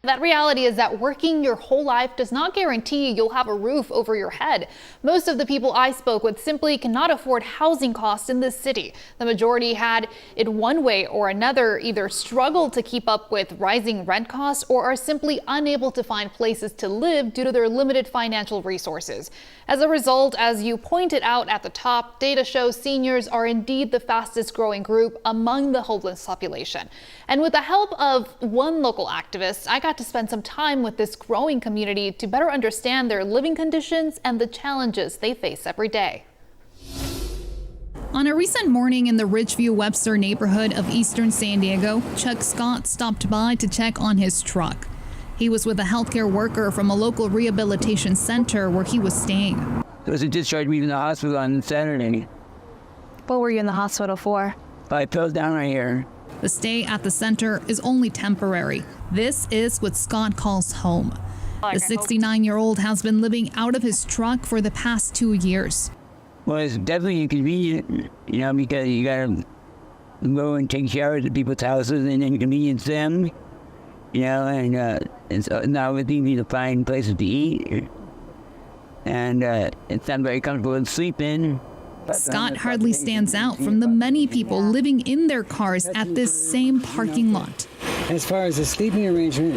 That reality is that working your whole life does not guarantee you'll have a roof over your head. Most of the people I spoke with simply cannot afford housing costs in this city. The majority had it one way or another, either struggled to keep up with rising rent costs or are simply unable to find places to live due to their limited financial resources. As a result, as you pointed out at the top, data shows seniors are indeed the fastest growing group among the homeless population. And with the help of one local activist, I got to spend some time with this growing community to better understand their living conditions and the challenges they face every day. On a recent morning in the Ridgeview-Webster neighborhood of eastern San Diego, Chuck Scott stopped by to check on his truck. He was with a healthcare worker from a local rehabilitation center where he was staying. It was discharged me from the hospital on Saturday. What were you in the hospital for? I fell down right here. The stay at the center is only temporary. This is what Scott calls home. The 69-year-old has been living out of his truck for the past 2 years. Well, it's definitely inconvenient, because you gotta go and take showers at people's houses and inconvenience them, and it's not always easy to find places to eat. And it's not very comfortable to sleep in. Scott hardly stands out from the many people living in their cars at this same parking lot. As far as the sleeping arrangement,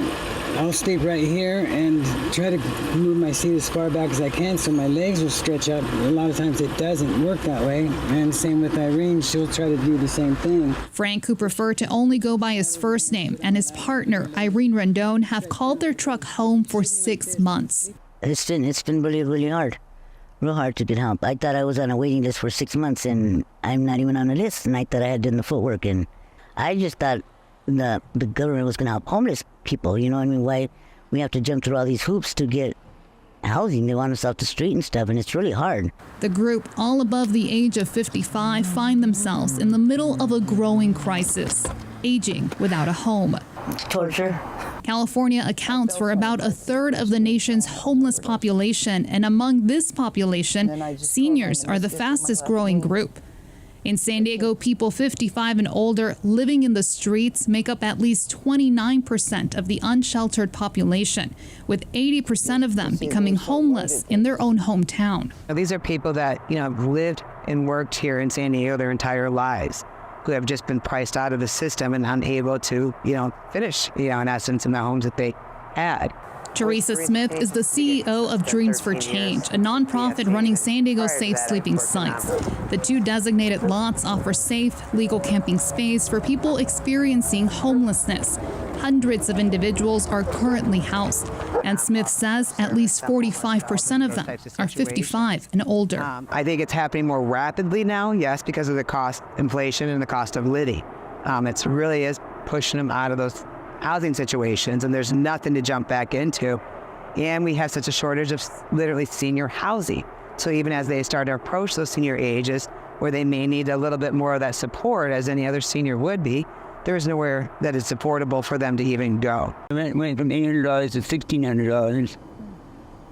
I'll sleep right here and try to move my seat as far back as I can so my legs will stretch out. A lot of times it doesn't work that way. And same with Irene, she'll try to do the same thing. Frank, who preferred to only go by his first name, and his partner, Irene Rendon, have called their truck home for 6 months. It's been really, really hard. Real hard to get help. I thought I was on a waiting list for 6 months, and I'm not even on the list. And I thought I had done the footwork, and I just thought the government was going to help homeless people. You know what I mean? Why we have to jump through all these hoops to get housing? They want us off the street and stuff, and it's really hard. The group, all above the age of 55, find themselves in the middle of a growing crisis, aging without a home. It's torture. California accounts for about a third of the nation's homeless population, and among this population, seniors are the fastest growing group. In San Diego, people 55 and older living in the streets make up at least 29% of the unsheltered population, with 80% of them becoming homeless in their own hometown. These are people that, have lived and worked here in San Diego their entire lives, who have just been priced out of the system and unable to, finish, in essence, in the homes that they had. Teresa Smith is the CEO of Dreams for Change, a nonprofit running San Diego's safe sleeping sites. The 2 designated lots offer safe, legal camping space for people experiencing homelessness. Hundreds of individuals are currently housed, and Smith says at least 45% of them are 55 and older. I think it's happening more rapidly now, yes, because of the cost inflation and the cost of living. It really is pushing them out of those housing situations, and there's nothing to jump back into. And we have such a shortage of literally senior housing. So even as they start to approach those senior ages, where they may need a little bit more of that support as any other senior would be, there's nowhere that is affordable for them to even go. I went from $800 to $1,600,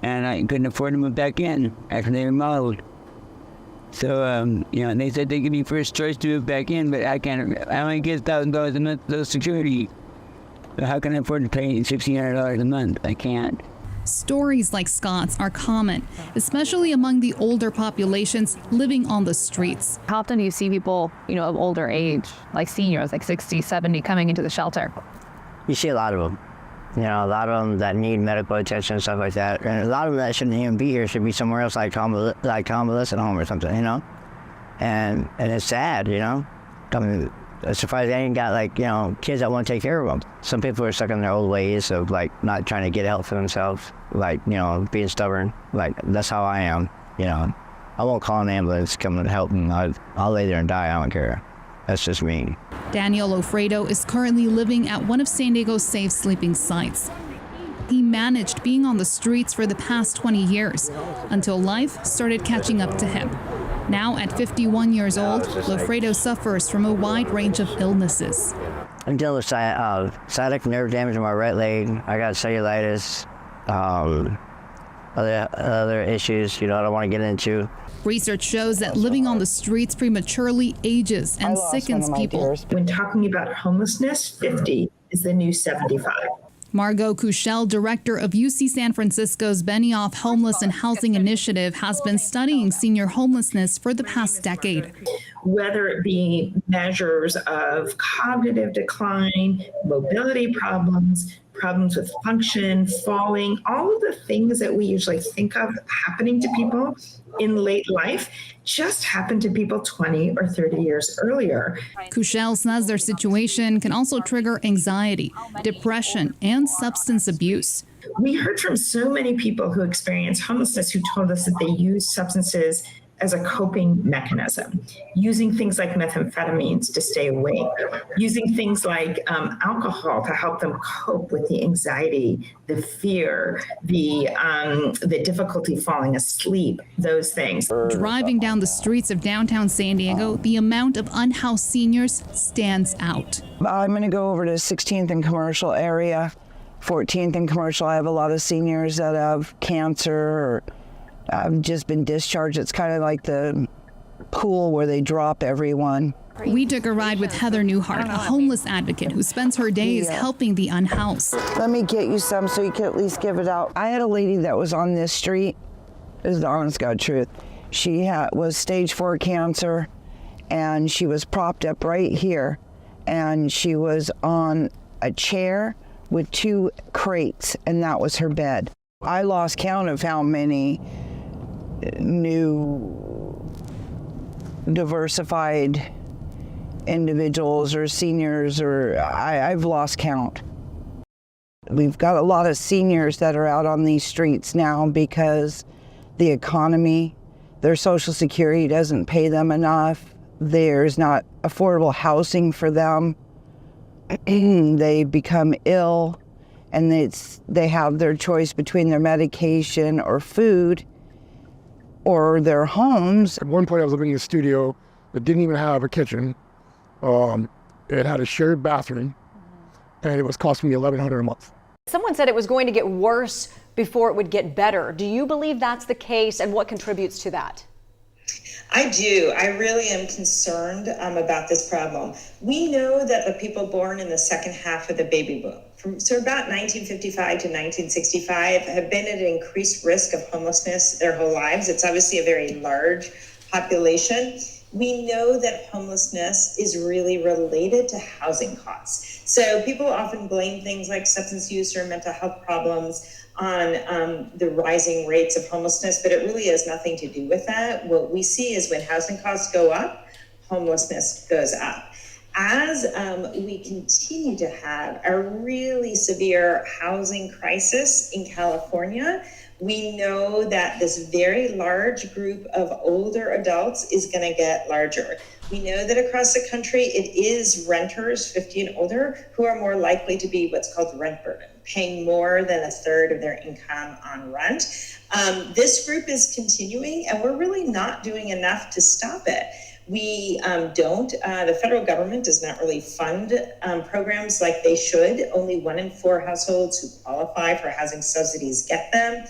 and I couldn't afford to move back in after they remodeled. So, and they said they give me first choice to move back in, but I only get $1,000 a month Social Security. So how can I afford to pay $1,600 a month? I can't. Stories like Scott's are common, especially among the older populations living on the streets. How often do you see people, of older age, like seniors, like 60, 70, coming into the shelter? You see a lot of them. A lot of them that need medical attention and stuff like that. And a lot of them that shouldn't even be here should be somewhere else, like convalescent home or something, And it's sad, I mean, I'm surprised they ain't got kids that want to take care of them. Some people are stuck in their old ways of not trying to get help for themselves, being stubborn. That's how I am, I won't call an ambulance coming to help me. I'll lay there and die. I don't care. That's just me. Daniel Ofredo is currently living at one of San Diego's safe sleeping sites. He managed being on the streets for the past 20 years until life started catching up to him. Now, at 51 years old, Lofredo suffers from a wide range of illnesses. I'm dealing with sciatic nerve damage in my right leg. I got cellulitis, other issues, I don't want to get into. Research shows that living on the streets prematurely ages and sickens people. When talking about homelessness, 50 is the new 75. Margot Kuchel, director of UC San Francisco's Benioff Homeless and Housing Initiative, has been studying senior homelessness for the past decade. Whether it be measures of cognitive decline, mobility problems, problems with function, falling, all of the things that we usually think of happening to people in late life just happened to people 20 or 30 years earlier. Kuchel says their situation can also trigger anxiety, depression, and substance abuse. We heard from so many people who experience homelessness who told us that they use substances as a coping mechanism, using things like methamphetamines to stay awake, using things like alcohol to help them cope with the anxiety, the fear, the difficulty falling asleep, those things. Driving down the streets of downtown San Diego, the amount of unhoused seniors stands out. I'm going to go over to 16th and Commercial area, 14th and Commercial. I have a lot of seniors that have cancer or I've just been discharged. It's kind of like the pool where they drop everyone. We took a ride with Heather Newhart, a homeless advocate who spends her days helping the unhoused. Let me get you some so you can at least give it out. I had a lady that was on this street. This is the honest God truth. She was stage 4 cancer, and she was propped up right here, and she was on a chair with 2 crates, and that was her bed. I lost count of how many new diversified individuals or seniors, or I've lost count. We've got a lot of seniors that are out on these streets now because the economy, their Social Security doesn't pay them enough. There's not affordable housing for them. They become ill, and they have their choice between their medication or food or their homes. At one point I was living in a studio that didn't even have a kitchen. It had a shared bathroom, and it was costing me $1,100 a month. Someone said it was going to get worse before it would get better. Do you believe that's the case, and what contributes to that? I do. I really am concerned about this problem. We know that the people born in the second half of the baby boom, so about 1955 to 1965, have been at an increased risk of homelessness their whole lives. It's obviously a very large population. We know that homelessness is really related to housing costs. So people often blame things like substance use or mental health problems on the rising rates of homelessness, but it really has nothing to do with that. What we see is when housing costs go up, homelessness goes up. As we continue to have a really severe housing crisis in California, we know that this very large group of older adults is going to get larger. We know that across the country, it is renters 50 and older who are more likely to be what's called rent burden, paying more than 1/3 of their income on rent. This group is continuing, and we're really not doing enough to stop it. We the federal government does not really fund programs like they should. Only 1 in 4 households who qualify for housing subsidies get them.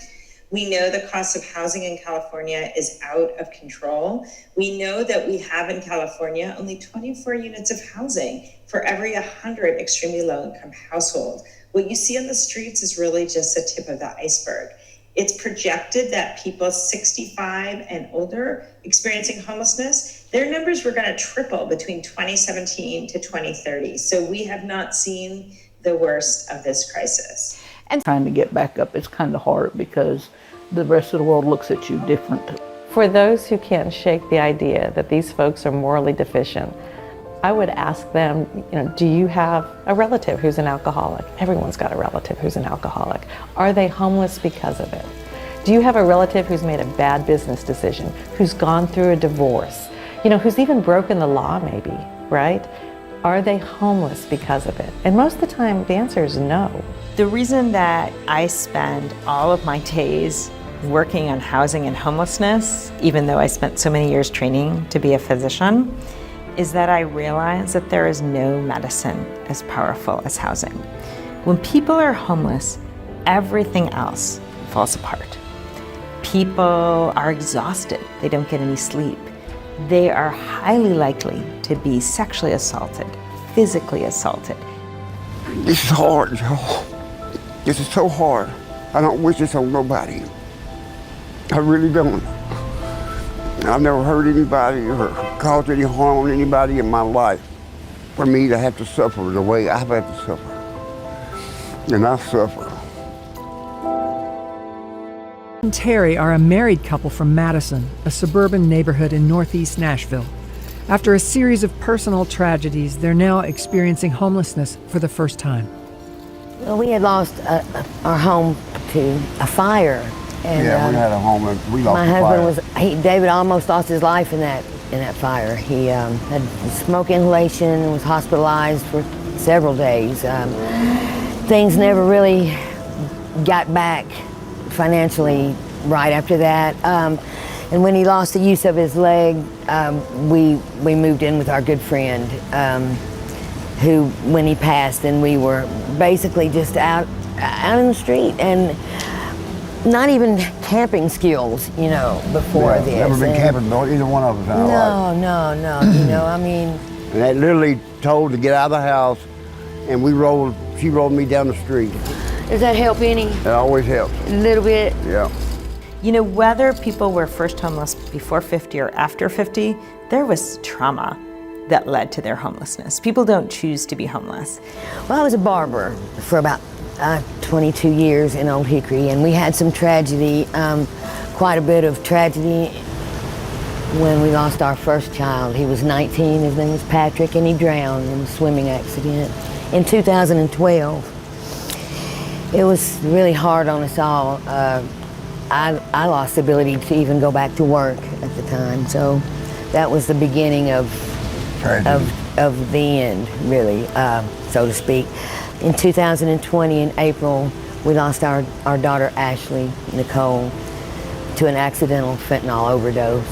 We know the cost of housing in California is out of control. We know that we have in California only 24 units of housing for every 100 extremely low income households. What you see on the streets is really just the tip of the iceberg. It's projected that people 65 and older experiencing homelessness, their numbers were going to triple between 2017 to 2030. So we have not seen the worst of this crisis. And trying to get back up is kind of hard because the rest of the world looks at you different. For those who can't shake the idea that these folks are morally deficient, I would ask them, do you have a relative who's an alcoholic? Everyone's got a relative who's an alcoholic. Are they homeless because of it? Do you have a relative who's made a bad business decision, who's gone through a divorce, who's even broken the law maybe, right? Are they homeless because of it? And most of the time, the answer is no. The reason that I spend all of my days working on housing and homelessness, even though I spent so many years training to be a physician, is that I realize that there is no medicine as powerful as housing. When people are homeless, everything else falls apart. People are exhausted. They don't get any sleep. They are highly likely to be sexually assaulted, physically assaulted. This is hard, y'all. This is so hard. I don't wish this on nobody. I really don't. I've never hurt anybody or caused any harm on anybody in my life. For me to have to suffer the way I've had to suffer. And I suffer. and Terry are a married couple from Madison, a suburban neighborhood in northeast Nashville. After a series of personal tragedies, they're now experiencing homelessness for the first time. Well, we had lost our home to a fire. And, yeah, we had a home and we lost my the husband fire. David almost lost his life in that fire. He had smoke inhalation and was hospitalized for several days. Things never really got back financially right after that. And when he lost the use of his leg, we moved in with our good friend, who, when he passed, and we were basically just out in the street and not even camping skills, you know, before this. Never been camping, no, either one of us. No, you know, I mean. And they literally told to get out of the house, and she rolled me down the street. Does that help any? It always helps. A little bit? Yeah. You know, whether people were first homeless before 50 or after 50, there was trauma that led to their homelessness. People don't choose to be homeless. Well, I was a barber for about 22 years in Old Hickory, and we had some tragedy, quite a bit of tragedy when we lost our first child. He was 19, his name was Patrick, and he drowned in a swimming accident in 2012. It was really hard on us all. I lost the ability to even go back to work at the time, so that was the beginning of the end, really, so to speak. In 2020, in April, we lost our daughter Ashley Nicole to an accidental fentanyl overdose.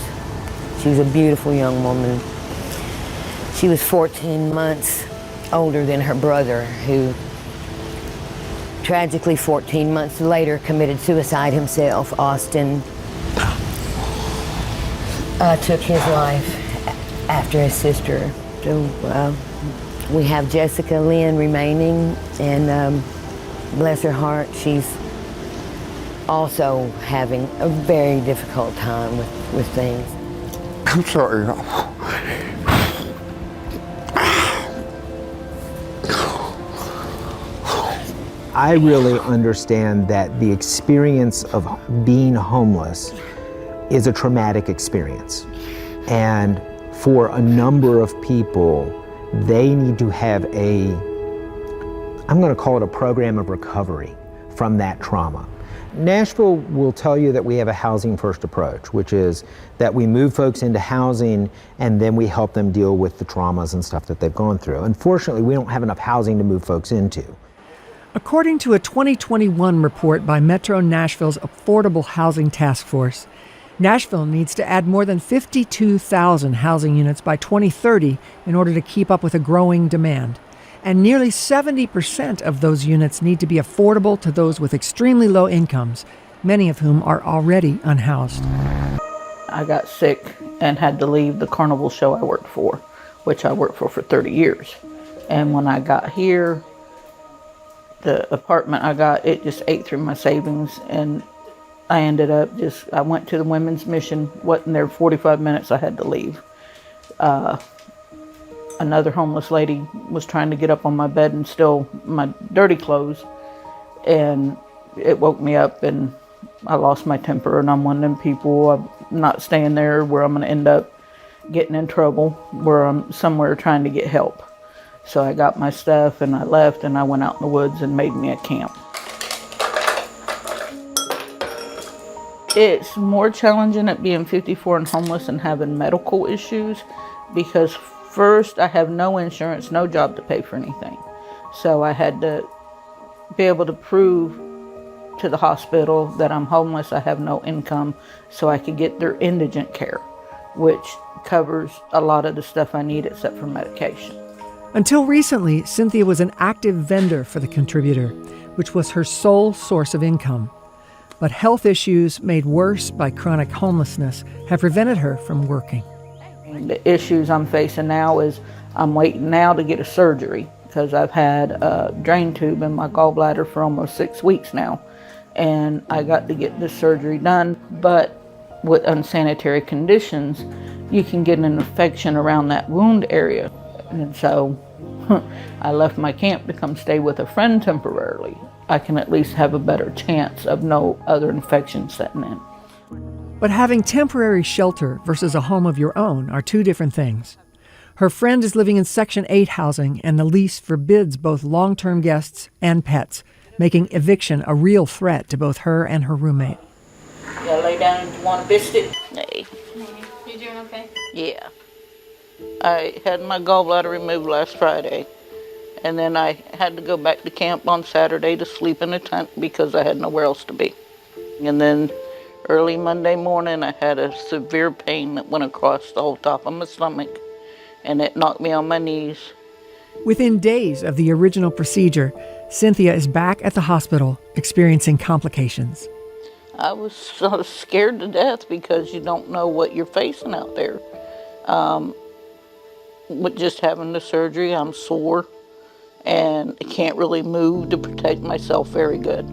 She was a beautiful young woman. She was 14 months older than her brother, who tragically 14 months later committed suicide himself. Austin took his life after his sister. So we have Jessica Lynn remaining, and bless her heart, she's also having a very difficult time with things. I'm sorry. I really understand that the experience of being homeless is a traumatic experience. And for a number of people, they need to have I'm going to call it a program of recovery from that trauma. Nashville will tell you that we have a housing first approach, which is that we move folks into housing and then we help them deal with the traumas and stuff that they've gone through. Unfortunately, we don't have enough housing to move folks into. According to a 2021 report by Metro Nashville's Affordable Housing Task Force, Nashville needs to add more than 52,000 housing units by 2030 in order to keep up with a growing demand. And nearly 70% of those units need to be affordable to those with extremely low incomes, many of whom are already unhoused. I got sick and had to leave the carnival show I worked for, which I worked for 30 years. And when I got here, the apartment I got, it just ate through my savings, and I ended up I went to the women's mission, wasn't there 45 minutes, I had to leave. Another homeless lady was trying to get up on my bed and steal my dirty clothes, and it woke me up, and I lost my temper, and I'm one of them people, I'm not staying there where I'm gonna end up getting in trouble, where I'm somewhere trying to get help. So I got my stuff and I left, and I went out in the woods and made me a camp. It's more challenging at being 54 and homeless and having medical issues, because first I have no insurance, no job to pay for anything. So I had to be able to prove to the hospital that I'm homeless, I have no income, so I could get their indigent care, which covers a lot of the stuff I need except for medication. Until recently, Cynthia was an active vendor for the Contributor, which was her sole source of income. But health issues made worse by chronic homelessness have prevented her from working. The issues I'm facing now is I'm waiting now to get a surgery, because I've had a drain tube in my gallbladder for almost 6 weeks now, and I got to get this surgery done, but with unsanitary conditions, you can get an infection around that wound area. And so I left my camp to come stay with a friend temporarily. I can at least have a better chance of no other infections setting in. But having temporary shelter versus a home of your own are two different things. Her friend is living in Section 8 housing, and the lease forbids both long-term guests and pets, making eviction a real threat to both her and her roommate. You gotta lay down and want a biscuit? Hey. You doing okay? Yeah. I had my gallbladder removed last Friday, and then I had to go back to camp on Saturday to sleep in a tent because I had nowhere else to be. And then early Monday morning, I had a severe pain that went across the whole top of my stomach, and it knocked me on my knees. Within days of the original procedure, Cynthia is back at the hospital experiencing complications. I was scared to death because you don't know what you're facing out there. With just having the surgery, I'm sore and I can't really move to protect myself very good.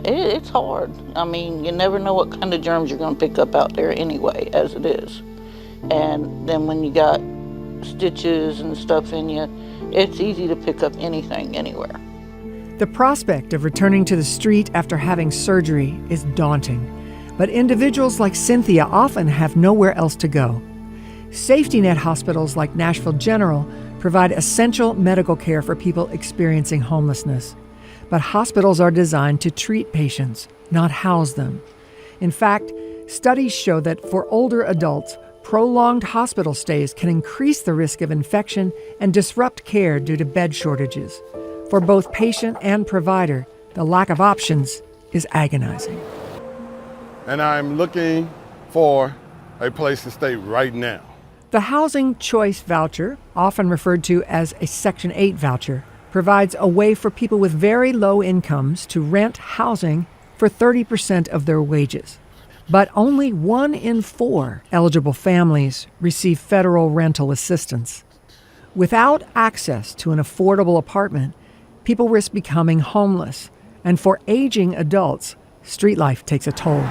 It's hard. I mean, you never know what kind of germs you're going to pick up out there anyway, as it is. And then when you got stitches and stuff in you, it's easy to pick up anything anywhere. The prospect of returning to the street after having surgery is daunting, but individuals like Cynthia often have nowhere else to go. Safety net hospitals like Nashville General provide essential medical care for people experiencing homelessness. But hospitals are designed to treat patients, not house them. In fact, studies show that for older adults, prolonged hospital stays can increase the risk of infection and disrupt care due to bed shortages. For both patient and provider, the lack of options is agonizing. And I'm looking for a place to stay right now. The Housing Choice Voucher, often referred to as a Section 8 voucher, provides a way for people with very low incomes to rent housing for 30% of their wages. But only 1 in 4 eligible families receive federal rental assistance. Without access to an affordable apartment, people risk becoming homeless. And for aging adults, street life takes a toll.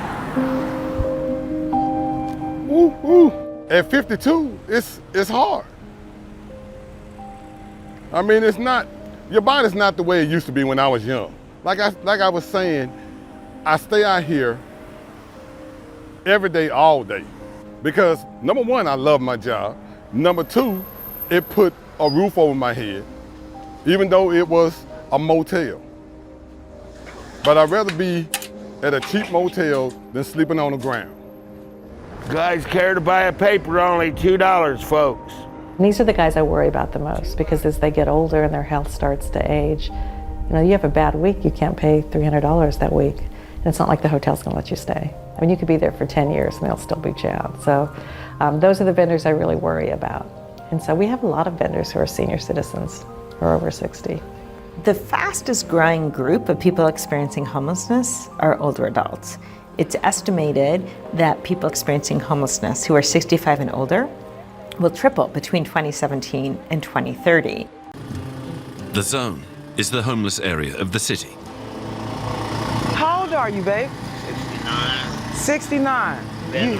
At 52, it's hard. I mean, it's not, your body's not the way it used to be when I was young. Like I was saying, I stay out here every day, all day. Because number one, I love my job. Number two, it put a roof over my head, even though it was a motel. But I'd rather be at a cheap motel than sleeping on the ground. Guys care to buy a paper, only $2, folks. And these are the guys I worry about the most, because as they get older and their health starts to age, you know, you have a bad week, you can't pay $300 that week. And it's not like the hotel's gonna let you stay. I mean, you could be there for 10 years and they'll still boot you out. So those are the vendors I really worry about. And so we have a lot of vendors who are senior citizens who are over 60. The fastest growing group of people experiencing homelessness are older adults. It's estimated that people experiencing homelessness who are 65 and older will triple between 2017 and 2030. The zone is the homeless area of the city. How old are you, babe? 69. 69.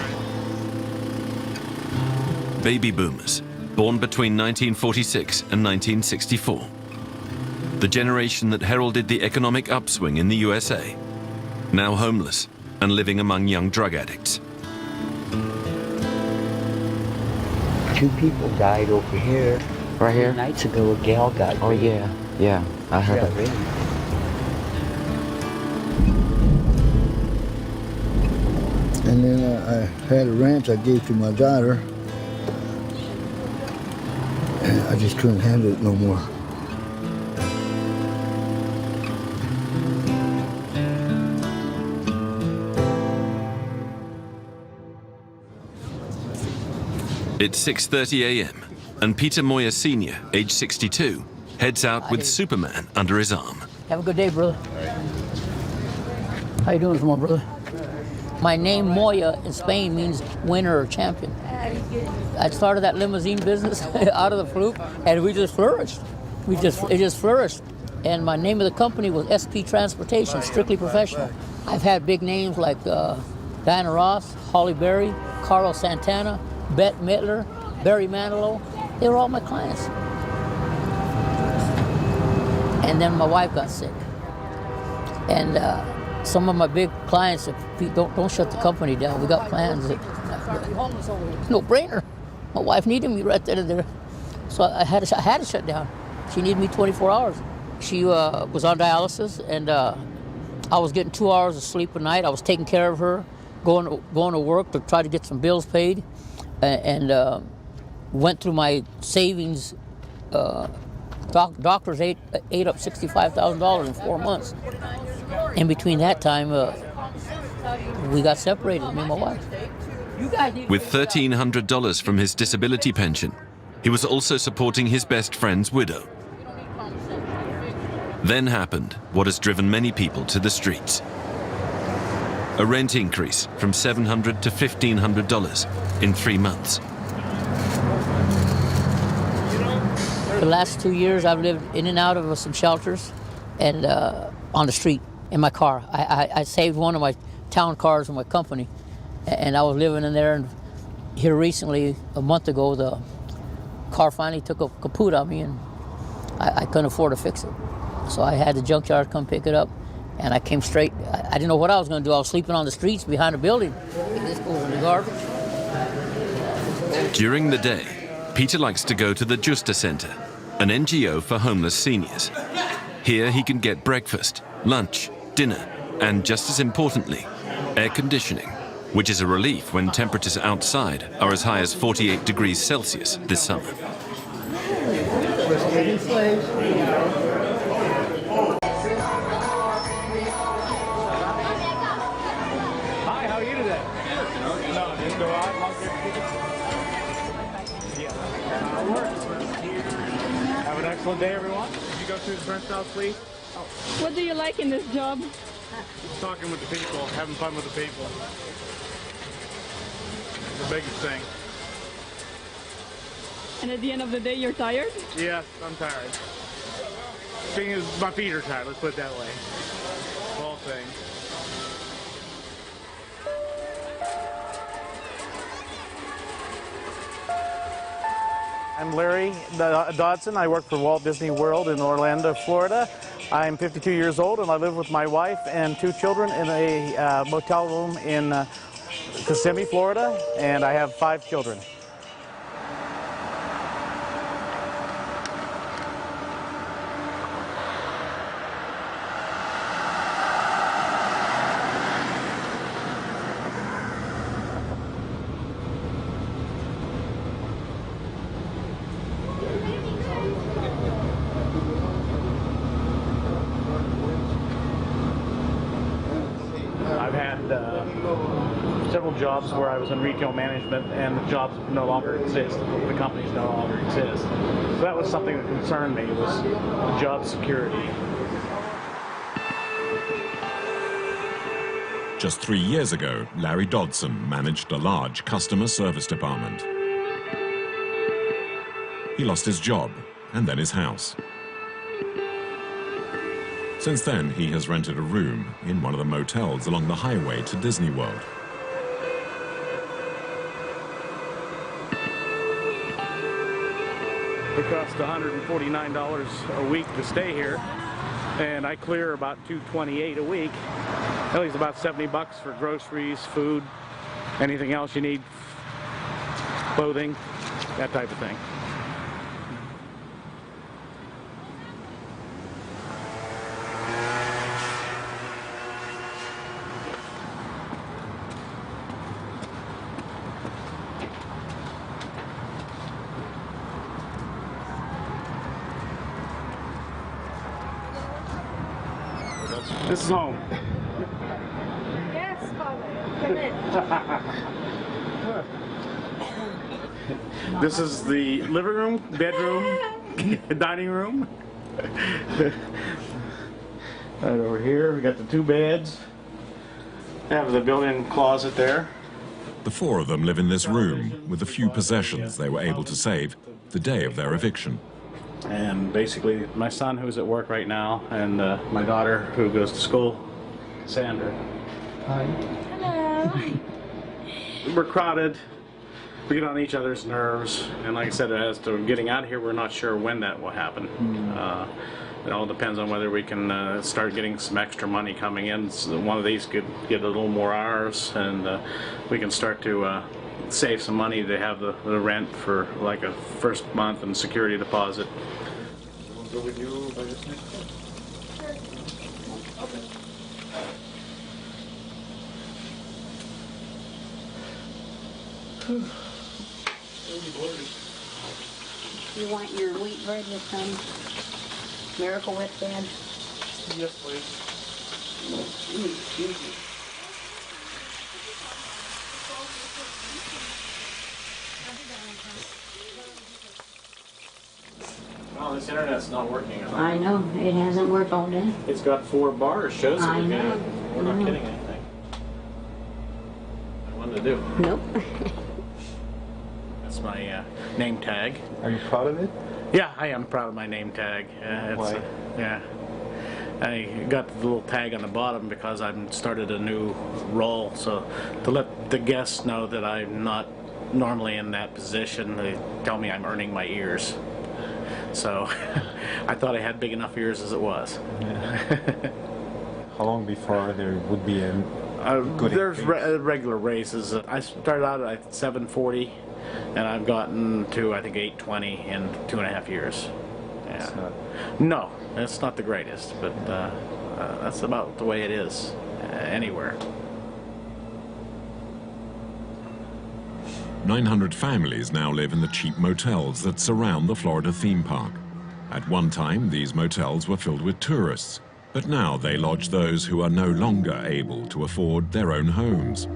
Baby boomers, born between 1946 and 1964. The generation that heralded the economic upswing in the USA, now homeless and living among young drug addicts. 2 people died over here. Right here? 2 nights ago, a gal got raped. Oh yeah, I heard that. Raped. And then I had a ranch I gave to my daughter. And I just couldn't handle it no more. It's 6:30 a.m. and Peter Moyer Sr., age 62, heads out with Superman under his arm. Have a good day, brother. How you doing, small brother? My name, Moya, in Spain means winner or champion. I started that limousine business out of the fluke, and we just flourished. it just flourished. And my name of the company was SP Transportation, strictly professional. I've had big names like Diana Ross, Holly Berry, Carlos Santana, Bette Midler, Barry Manilow. They were all my clients. And then my wife got sick. And some of my big clients said, "Pete, don't shut the company down. We got plans." No brainer. My wife needed me right then and there. So I had to shut down. She needed me 24 hours. She was on dialysis, and I was getting 2 hours of sleep a night. I was taking care of her, going to work to try to get some bills paid, and went through my savings. Doctors ate up $65,000 in 4 months. In between that time, we got separated, me and my wife. With $1,300 from his disability pension, he was also supporting his best friend's widow. Then happened what has driven many people to the streets. A rent increase from $700 to $1,500 in 3 months. The last 2 years, I've lived in and out of some shelters and on the street in my car. I saved one of my town cars in my company, and I was living in there. And here recently, a month ago, the car finally took a kaput on me, and I couldn't afford to fix it. So I had the junkyard come pick it up, and I came straight. I didn't know what I was going to do. I was sleeping on the streets behind a building. This goes in the garbage. During the day, Peter likes to go to the Justa Center, an NGO for homeless seniors. Here he can get breakfast, lunch, dinner, and just as importantly, air conditioning, which is a relief when temperatures outside are as high as 48 degrees Celsius this summer. Hi, how are you today? No, didn't go out. Have an excellent day, everyone. Did you go through the French house, please? Oh. What do you like in this job? Talking with the people, having fun with the people. The biggest thing. And at the end of the day, you're tired? Yes, I'm tired. Thing is, my feet are tired, let's put it that way. Whole thing. I'm Larry Dodson. I work for Walt Disney World in Orlando, Florida. I'm 52 years old, and I live with my wife and 2 children in a motel room in Kissimmee, Florida, and I have 5 children. I've had several jobs where I was in retail management, and the jobs no longer exist. The companies no longer exist. So that was something that concerned me, was job security. Just 3 years ago, Larry Dodson managed a large customer service department. He lost his job and then his house. Since then, he has rented a room in one of the motels along the highway to Disney World. It costs $149 a week to stay here, and I clear about $228 a week. That leaves about $70 for groceries, food, anything else you need, clothing, that type of thing. This is home. Yes, Father. Come in. This is the living room, bedroom, dining room. Right over here, we got the 2 beds. Have the built-in closet there. The 4 of them live in this room with the few possessions they were able to save the day of their eviction. And basically, my son who's at work right now, and my daughter who goes to school, Sandra. Hi. Hello. We're crowded. We get on each other's nerves, and like I said, as to getting out of here, we're not sure when that will happen. It all depends on whether we can start getting some extra money coming in. So one of these could get a little more hours, and we can start to save some money to have the rent for like a first month and security deposit. We'll go with you by this next one. You want your wheat bread with some Miracle Whip bread? Yes, please. Oh, this internet's not working. I know, it hasn't worked all day. It's got 4 bars, shows that I know. we're not getting anything. What to do? Nope. That's my name tag. Are you proud of it? Yeah, I am proud of my name tag. Why? Yeah. I got the little tag on the bottom because I've started a new role, so to let the guests know that I'm not normally in that position, they tell me I'm earning my ears. So I thought I had big enough ears as it was. Yeah. How long before there would be a good there's increase? regular raises. I started out at $740, and I've gotten to I think $820 in 2.5 years. Yeah. No, it's not the greatest, but that's about the way it is anywhere. 900 families now live in the cheap motels that surround the Florida theme park. At one time, these motels were filled with tourists, but now they lodge those who are no longer able to afford their own homes.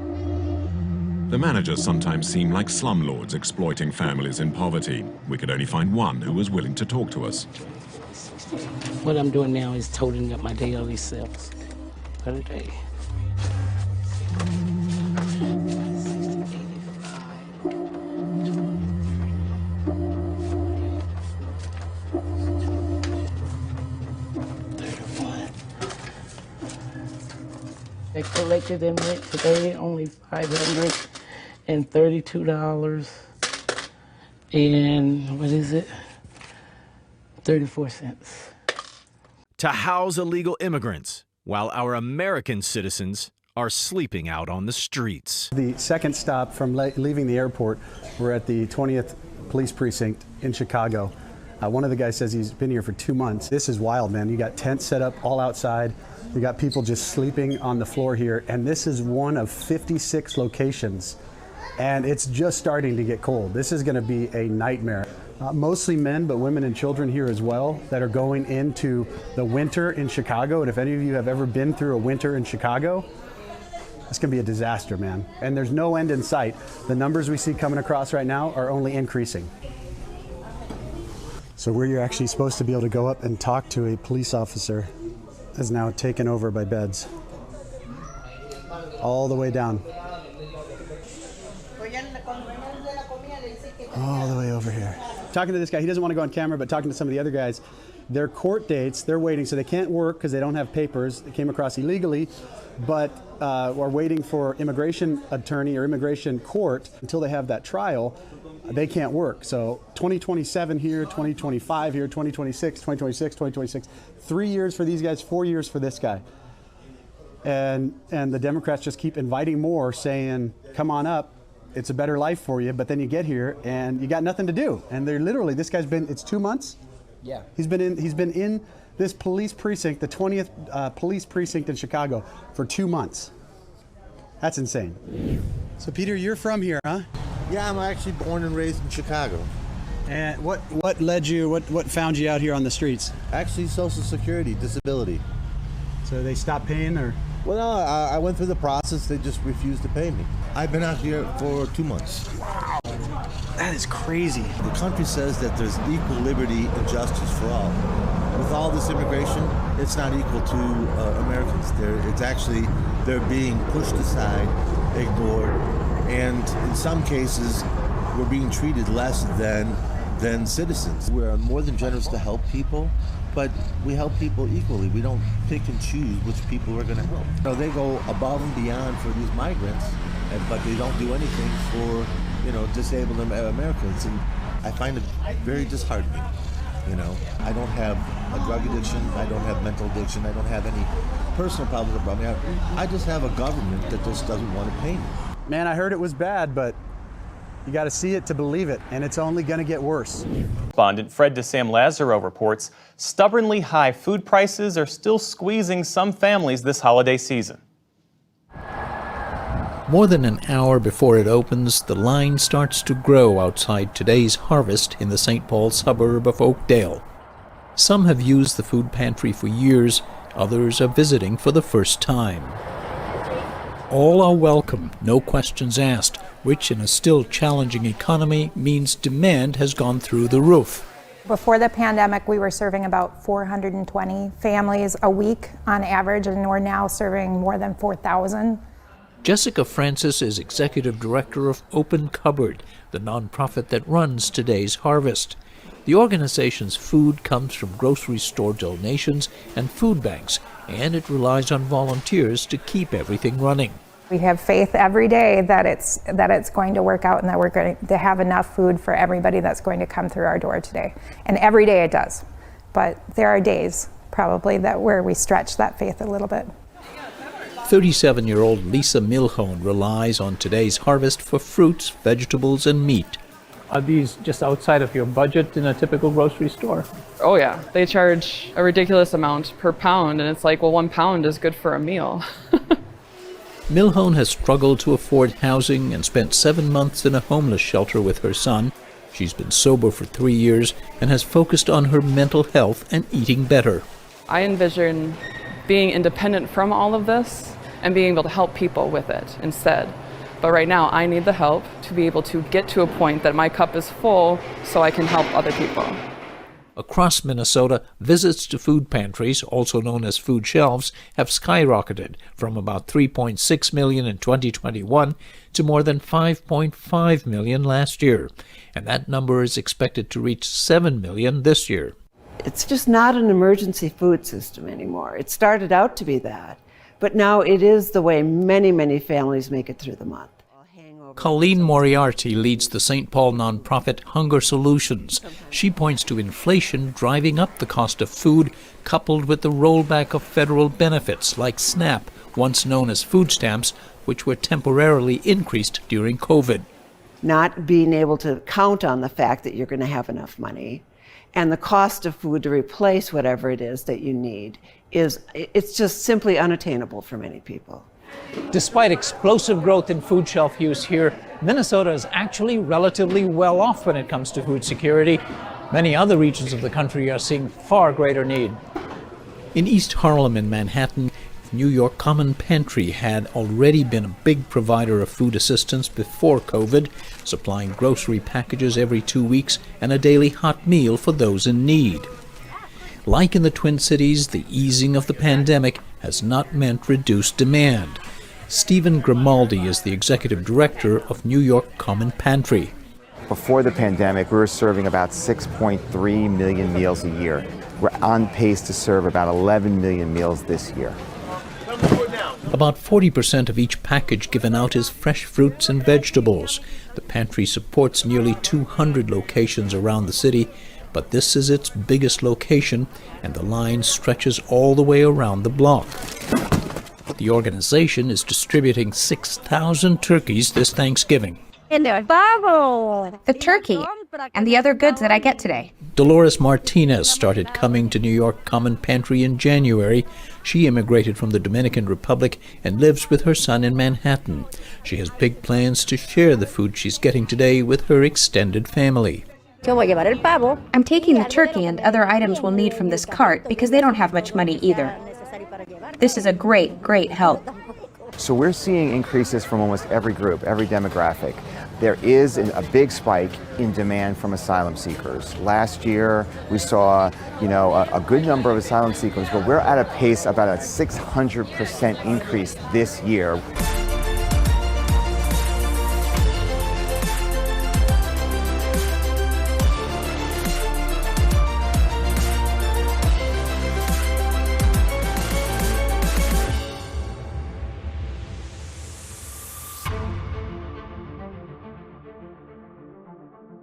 The managers sometimes seem like slumlords exploiting families in poverty. We could only find one who was willing to talk to us. What I'm doing now is totaling up my daily sales for the day. I collected in rent today only $532 and what is it? 34 cents. To house illegal immigrants while our American citizens are sleeping out on the streets. The second stop from leaving the airport, we're at the 20th Police Precinct in Chicago. One of the guys says he's been here for 2 months. This is wild, man. You got tents set up all outside. You got people just sleeping on the floor here, and this is one of 56 locations, and it's just starting to get cold. This is going to be a nightmare. Mostly men, but women and children here as well that are going into the winter in Chicago, and if any of you have ever been through a winter in Chicago, it's going to be a disaster, man. And there's no end in sight. The numbers we see coming across right now are only increasing. So where you're actually supposed to be able to go up and talk to a police officer is now taken over by beds. All the way down. All the way over here. Talking to this guy, he doesn't want to go on camera, but talking to some of the other guys, their court dates, they're waiting, so they can't work because they don't have papers. They came across illegally, but are waiting for immigration attorney or immigration court until they have that trial. They can't work. So 2027 here, 2025 here, 2026, 2026, 2026. 3 years for these guys, 4 years for this guy. And the Democrats just keep inviting more, saying, come on up, it's a better life for you. But then you get here and you got nothing to do. And they're literally, this guy's been, it's 2 months? Yeah. He's been in this police precinct, the 20th police precinct in Chicago for 2 months. That's insane. So Peter, you're from here, huh? Yeah, I'm actually born and raised in Chicago. And what led you, what found you out here on the streets? Actually, Social Security, disability. So they stopped paying, or? Well, no, I went through the process. They just refused to pay me. I've been out here for 2 months. Wow. That is crazy. The country says that there's equal liberty and justice for all. With all this immigration, it's not equal to Americans. They're being pushed aside, ignored, and in some cases, we're being treated less than than citizens. We're more than generous to help people, but we help people equally. We don't pick and choose which people we're going to help. You know, they go above and beyond for these migrants, but they don't do anything for, you know, disabled Americans. And I find it very disheartening. You know, I don't have a drug addiction, I don't have mental addiction, I don't have any personal problems about me. I just have a government that just doesn't want to pay me. Man, I heard it was bad, but you got to see it to believe it, and it's only going to get worse. Correspondent Fred DeSam Lazaro reports stubbornly high food prices are still squeezing some families this holiday season. More than an hour before it opens, the line starts to grow outside today's harvest in the St. Paul suburb of Oakdale. Some have used the food pantry for years, others are visiting for the first time. All are welcome, no questions asked, which in a still challenging economy means demand has gone through the roof. Before the pandemic, we were serving about 420 families a week on average, and we're now serving more than 4,000. Jessica Francis is executive director of Open Cupboard, the nonprofit that runs today's harvest. The organization's food comes from grocery store donations and food banks, and it relies on volunteers to keep everything running. We have faith every day that it's going to work out and that we're going to have enough food for everybody that's going to come through our door today. And every day it does. But there are days probably where we stretch that faith a little bit. 37-year-old Lisa Milhone relies on today's harvest for fruits, vegetables, and meat. Are these just outside of your budget in a typical grocery store? Oh yeah, they charge a ridiculous amount per pound, and it's like, well, 1 pound is good for a meal. Milhone has struggled to afford housing and spent 7 months in a homeless shelter with her son. She's been sober for 3 years and has focused on her mental health and eating better. I envision being independent from all of this and being able to help people with it instead. But right now, I need the help to be able to get to a point that my cup is full so I can help other people. Across Minnesota, visits to food pantries, also known as food shelves, have skyrocketed from about 3.6 million in 2021 to more than 5.5 million last year. And that number is expected to reach 7 million this year. It's just not an emergency food system anymore. It started out to be that, but now it is the way many, many families make it through the month. Colleen Moriarty leads the St. Paul nonprofit Hunger Solutions. She points to inflation driving up the cost of food, coupled with the rollback of federal benefits like SNAP, once known as food stamps, which were temporarily increased during COVID. Not being able to count on the fact that you're going to have enough money, and the cost of food to replace whatever it is that you need it's just simply unattainable for many people. Despite explosive growth in food shelf use here, Minnesota is actually relatively well off when it comes to food security. Many other regions of the country are seeing far greater need. In East Harlem in Manhattan, New York Common Pantry had already been a big provider of food assistance before COVID, supplying grocery packages every 2 weeks and a daily hot meal for those in need. Like in the Twin Cities, the easing of the pandemic has not meant reduced demand. Stephen Grimaldi is the executive director of New York Common Pantry. Before the pandemic, we were serving about 6.3 million meals a year. We're on pace to serve about 11 million meals this year. About 40% of each package given out is fresh fruits and vegetables. The pantry supports nearly 200 locations around the city, but this is its biggest location, and the line stretches all the way around the block. The organization is distributing 6,000 turkeys this Thanksgiving. The turkey and the other goods that I get today. Dolores Martinez started coming to New York Common Pantry in January. She immigrated from the Dominican Republic and lives with her son in Manhattan. She has big plans to share the food she's getting today with her extended family. I'm taking the turkey and other items we'll need from this cart because they don't have much money either. This is a great, great help. So we're seeing increases from almost every group, every demographic. There is a big spike in demand from asylum seekers. Last year, we saw, a good number of asylum seekers, but we're at a pace about a 600% increase this year.